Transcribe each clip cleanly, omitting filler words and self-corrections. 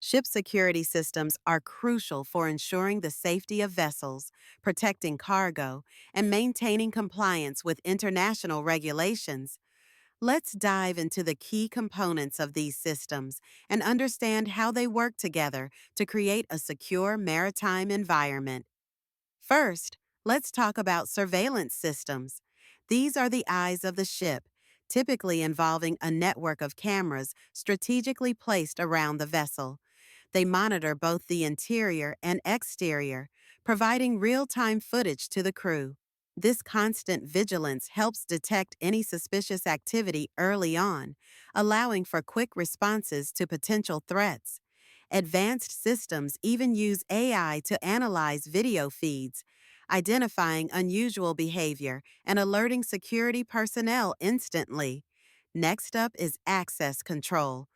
Ship security systems are crucial for ensuring the safety of vessels, protecting cargo, and maintaining compliance with international regulations. Let's dive into the key components of these systems and understand how they work together to create a secure maritime environment. First, let's talk about surveillance systems. These are the eyes of the ship, typically involving a network of cameras strategically placed around the vessel. They monitor both the interior and exterior, providing real time footage to the crew. This constant vigilance helps detect any suspicious activity early on, allowing for quick responses to potential threats. Advanced systems even use AI to analyze video feeds, identifying unusual behavior and alerting security personnel instantly. Next up is access control.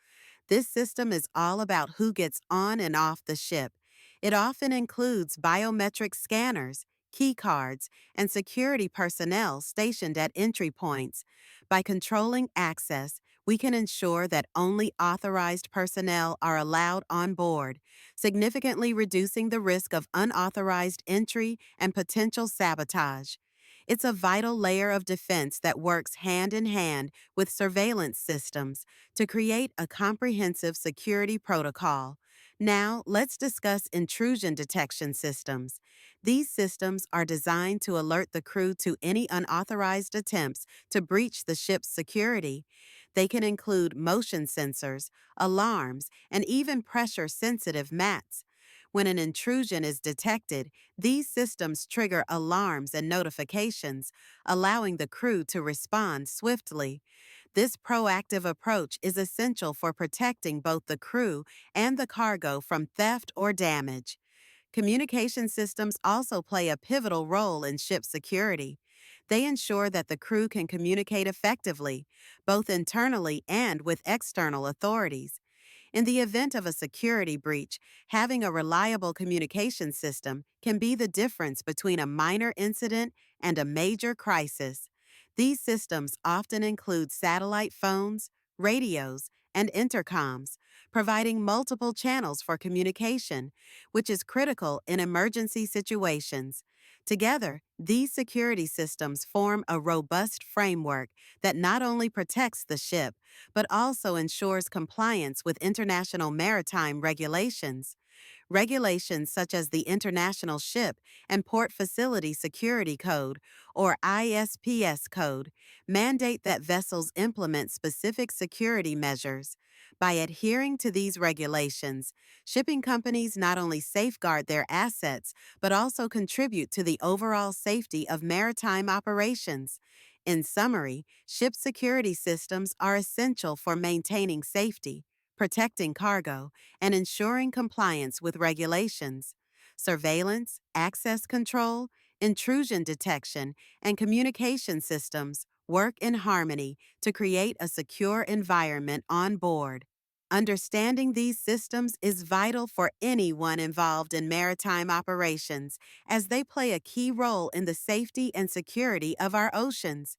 This system is all about who gets on and off the ship. It often includes biometric scanners, key cards, and security personnel stationed at entry points. By controlling access, we can ensure that only authorized personnel are allowed on board, significantly reducing the risk of unauthorized entry and potential sabotage. It's a vital layer of defense that works hand in hand with surveillance systems to create a comprehensive security protocol. Now, let's discuss intrusion detection systems. These systems are designed to alert the crew to any unauthorized attempts to breach the ship's security. They can include motion sensors, alarms, and even pressure sensitive mats. When an intrusion is detected, these systems trigger alarms and notifications, allowing the crew to respond swiftly. This proactive approach is essential for protecting both the crew and the cargo from theft or damage. Communication systems also play a pivotal role in ship security. They ensure that the crew can communicate effectively, both internally and with external authorities. In the event of a security breach, having a reliable communication system can be the difference between a minor incident and a major crisis. These systems often include satellite phones, radios, and intercoms, providing multiple channels for communication, which is critical in emergency situations. Together, these security systems form a robust framework that not only protects the ship, but also ensures compliance with international maritime regulations. Regulations such as the International Ship and Port Facility Security Code, or ISPS Code, mandate that vessels implement specific security measures. By adhering to these regulations, shipping companies not only safeguard their assets, but also contribute to the overall safety of maritime operations. In summary, ship security systems are essential for maintaining safety, protecting cargo, and ensuring compliance with regulations. Surveillance, access control, intrusion detection, and communication systems work in harmony to create a secure environment on board. Understanding these systems is vital for anyone involved in maritime operations, as they play a key role in the safety and security of our oceans.